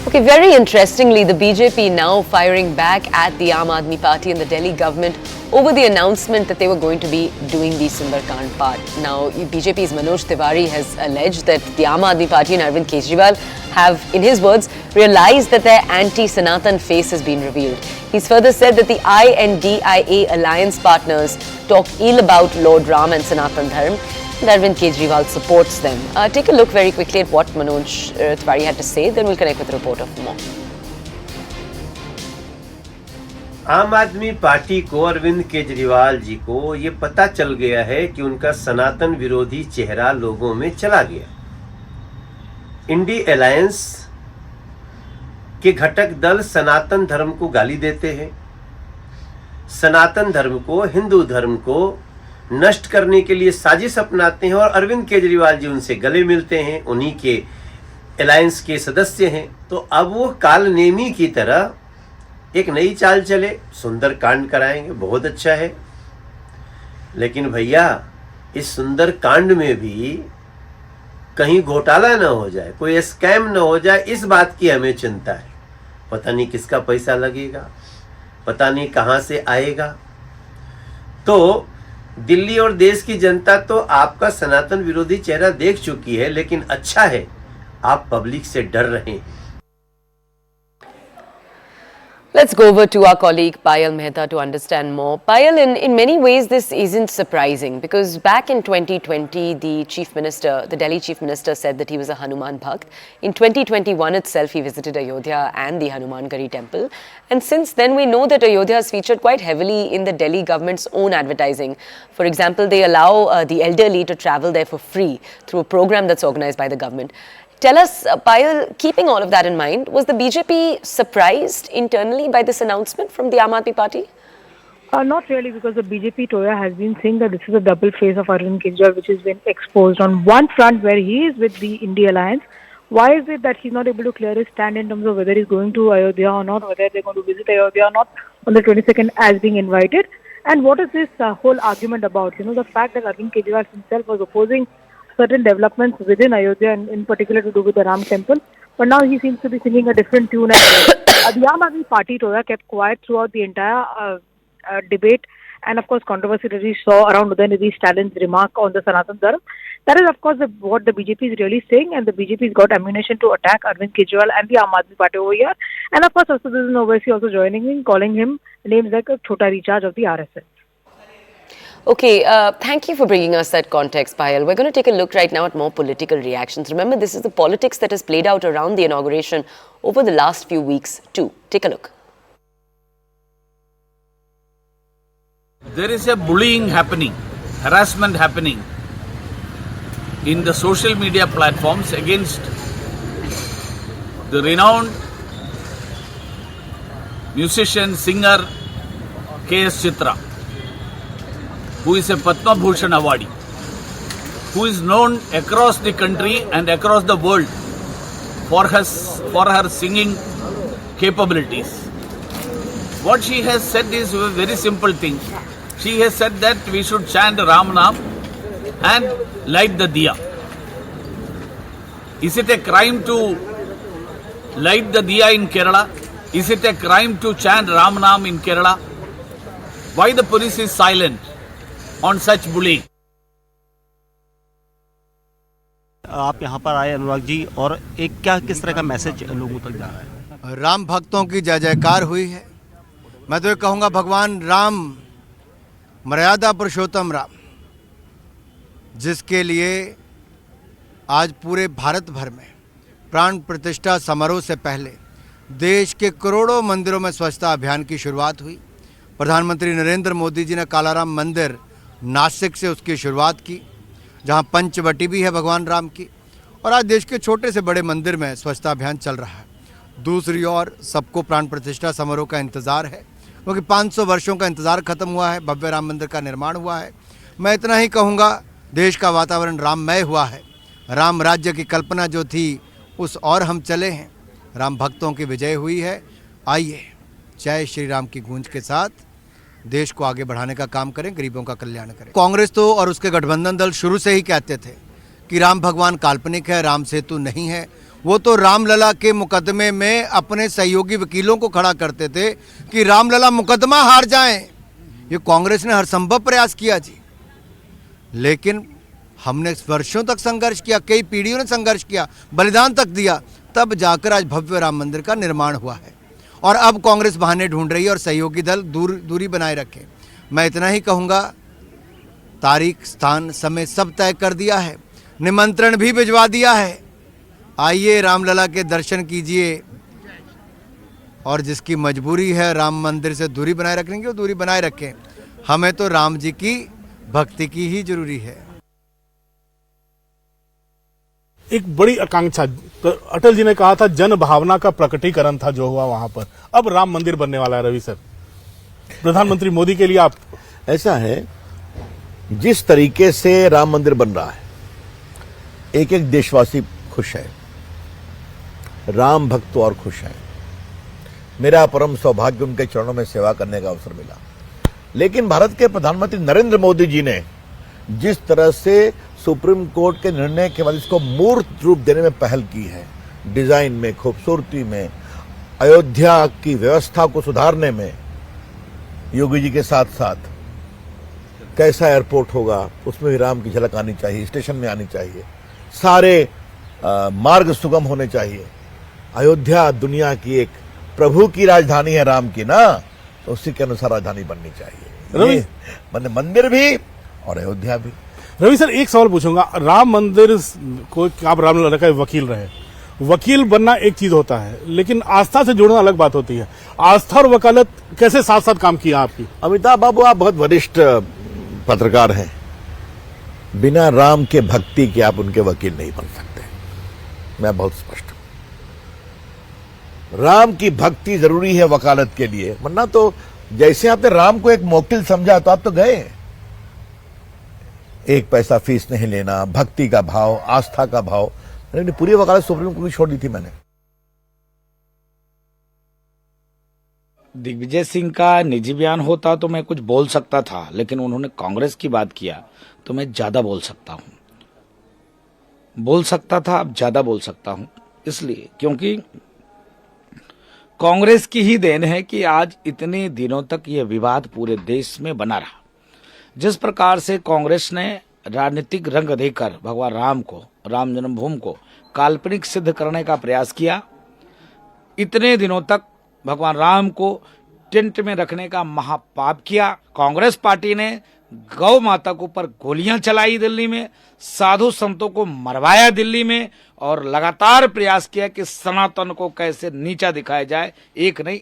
Okay, very interestingly, the BJP now firing back at the Aam Aadmi Party and the Delhi government over the announcement that they were going to be doing the Sundarkand part. Now, BJP's Manoj Tiwari has alleged that the Aam Aadmi Party and Arvind Kejriwal have, in his words, realized that their anti-Sanatan face has been revealed. He's further said that the INDIA alliance partners talk ill about Lord Ram and Sanatan Dharma, and Arvind Kejriwal supports them. Take a look very quickly at what Manoj Tiwari had to say, then we'll connect with the reporter for more. आम आदमी party को, अरविंद केजरीवाल जी को ये पता चल गया है कि उनका सनातन विरोधी चेहरा लोगों में चला गया। इंडी अलायंस के घटक दल सनातन धर्म को गाली देते हैं, सनातन धर्म को, हिंदू धर्म को नष्ट करने के लिए साजिश अपनाते हैं और अरविंद केजरीवाल जी उनसे गले मिलते हैं, उन्हीं के अलायंस के सदस्य हैं। तो अब वो कालनेमी की तरह एक नई चाल चले, सुंदरकांड कराएंगे, बहुत अच्छा है। लेकिन भैया, इस सुंदरकांड में भी कहीं घोटाला ना हो जाए, कोई स्कैम ना हो जाए, इस बात की हमें चिंता है। पता नहीं किसका पैसा लगेगा, पता नहीं कहां से आएगा। तो दिल्ली और देश की जनता तो आपका सनातन विरोधी चेहरा देख चुकी है, लेकिन अच्छा है आप पब्लिक से डर रहे हैं। Let's go over to our colleague Payal Mehta to understand more. Payal, in many ways this isn't surprising because back in 2020 the Delhi Chief Minister said that he was a Hanuman Bhakt. In 2021 itself he visited Ayodhya and the Hanuman Gari temple, and since then we know that Ayodhya has featured quite heavily in the Delhi government's own advertising. For example, they allow the elderly to travel there for free through a program that's organized by the government. Tell us, Payal, keeping all of that in mind, was the BJP surprised internally by this announcement from the Aam Aadmi Party? Not really, because the BJP Toya has been saying that this is a double face of Arvind Kejriwal, which has been exposed. On one front, where he is with the India Alliance, why is it that he's not able to clear his stand in terms of whether he's going to Ayodhya or not, whether they're going to visit Ayodhya or not on the 22nd as being invited? And what is this whole argument about? You know, the fact that Arvind Kejriwal himself was opposing certain developments within Ayodhya, and in particular to do with the Ram temple, but now he seems to be singing a different tune. The Aam Aadmi Party Toya kept quiet throughout the entire debate and of course controversy that we saw around Udayanidhi Stalin's remark on the Sanatan Dharma. That is of course what the BJP is really saying, and the BJP's got ammunition to attack Arvind Kejriwal and the Aam Aadmi Party over here. And of course also this is Owaisi also joining in, calling him names like a Chota Recharge of the RSS. Okay, thank you for bringing us that context, Payal. We're going to take a look right now at more political reactions. Remember, this is the politics that has played out around the inauguration over the last few weeks too. Take a look. There is a bullying happening, harassment happening in the social media platforms against the renowned musician, singer K.S. Chitra, who is a Padma Bhushan awardee, who is known across the country and across the world for her singing capabilities. What she has said is a very simple thing. She has said that we should chant Ram Naam and light the diya. Is it a crime to light the diya in Kerala? Is it a crime to chant Ram Naam in Kerala? Why the police is silent on such bullying? आप यहाँ पर आए अनुराग जी, और किस तरह का message लोगों तक जा रहा है? राम भक्तों की जय जयकार हुई है। मैं तो ये कहूँगा, भगवान राम, मर्यादा पुरुषोत्तम राम, जिसके लिए आज पूरे भारत भर में प्राण प्रतिष्ठा समारोह से पहले देश के करोड़ों मंदिरों में स्वच्छता अभियान की शुरुआत हुई। प्रधानमंत्री नरेंद्र मोदी जी ने कालाराम मंदिर नासिक से उसकी शुरुआत की, जहां पंचवटी भी है भगवान राम की, और आज देश के छोटे से बड़े मंदिर में स्वच्छता अभियान चल रहा है। दूसरी ओर सबको प्राण प्रतिष्ठा समारोह का इंतज़ार है, क्योंकि 500 वर्षों का इंतज़ार खत्म हुआ है, भव्य राम मंदिर का निर्माण हुआ है। मैं इतना ही कहूँगा, देश का वातावरण राममय हुआ है। राम राज्य की कल्पना जो थी उस और हम चले हैं। राम भक्तों की विजय हुई है। आइए जय श्री राम की गूंज के साथ देश को आगे बढ़ाने का काम करें, गरीबों का कल्याण करें। कांग्रेस तो और उसके गठबंधन दल शुरू से ही कहते थे कि राम भगवान काल्पनिक है, राम सेतु नहीं है, वो तो रामलला के मुकदमे में अपने सहयोगी वकीलों को खड़ा करते थे कि रामलला मुकदमा हार जाएं। ये कांग्रेस ने हर संभव प्रयास किया जी, लेकिन हमने वर्षों तक संघर्ष किया, कई पीढ़ियों ने संघर्ष किया, बलिदान तक दिया, तब जाकर आज भव्य राम मंदिर का निर्माण हुआ है। और अब कांग्रेस बहाने ढूंढ रही है और सहयोगी दल दूरी बनाए रखे। मैं इतना ही कहूँगा, तारीख, स्थान, समय सब तय कर दिया है, निमंत्रण भी भिजवा दिया है। आइए रामलला के दर्शन कीजिए, और जिसकी मजबूरी है राम मंदिर से दूरी बनाए रखने की, वो दूरी बनाए रखें। हमें तो राम जी की भक्ति की ही जरूरी है। एक बड़ी आकांक्षा, अटल जी ने कहा था जन भावना का प्रकटीकरण था जो हुआ वहां पर। अब राम मंदिर बनने वाला है। रवि सर, प्रधानमंत्री मोदी के लिए आप, ऐसा है, जिस तरीके से राम मंदिर बन रहा है, एक एक देशवासी खुश है, राम भक्त और खुश है। मेरा परम सौभाग्य उनके चरणों में सेवा करने का अवसर मिला। लेकिन भारत के प्रधानमंत्री नरेंद्र मोदी जी ने जिस तरह से सुप्रीम कोर्ट के निर्णय के बाद इसको मूर्त रूप देने में पहल की है, डिजाइन में, खूबसूरती में, अयोध्या की व्यवस्था को सुधारने में, योगी जी के साथ साथ कैसा एयरपोर्ट होगा उसमें भी राम की झलक आनी चाहिए, स्टेशन में आनी चाहिए, सारे मार्ग सुगम होने चाहिए। अयोध्या दुनिया की एक प्रभु की राजधानी है राम की ना, तो उसी के अनुसार राजधानी बननी चाहिए, मंदिर भी और अयोध्या भी। रवि सर, एक सवाल पूछूंगा। राम मंदिर को, आप रामलला का वकील रहे, वकील बनना एक चीज होता है, लेकिन आस्था से जुड़ना अलग बात होती है। आस्था और वकालत कैसे साथ साथ काम किया आपकी? अमिताभ बाबू, आप बहुत वरिष्ठ पत्रकार हैं, बिना राम के भक्ति के आप उनके वकील नहीं बन सकते। मैं बहुत स्पष्ट हूं, राम की भक्ति जरूरी है वकालत के लिए, वरना तो जैसे आपने राम को एक मोकिल समझा तो आप तो गए। एक पैसा फीस नहीं लेना, भक्ति का भाव, आस्था का भाव, पूरी वकालत सुप्रीम कोर्ट की छोड़ दी थी मैंने। दिग्विजय सिंह का निजी बयान होता तो मैं कुछ बोल सकता था, लेकिन उन्होंने कांग्रेस की बात किया तो मैं ज्यादा बोल सकता हूं। बोल सकता था, अब ज्यादा बोल सकता हूं, इसलिए क्योंकि कांग्रेस की ही देन है कि आज इतने दिनों तक यह विवाद पूरे देश में बना रहा। जिस प्रकार से कांग्रेस ने राजनीतिक रंग देकर भगवान राम को, राम जन्मभूमि को काल्पनिक सिद्ध करने का प्रयास किया, इतने दिनों तक भगवान राम को टेंट में रखने का महापाप किया। कांग्रेस पार्टी ने गौ माता के ऊपर गोलियां चलाई दिल्ली में, साधु संतों को मरवाया दिल्ली में, और लगातार प्रयास किया कि सनातन को कैसे नीचा दिखाया जाए। एक नहीं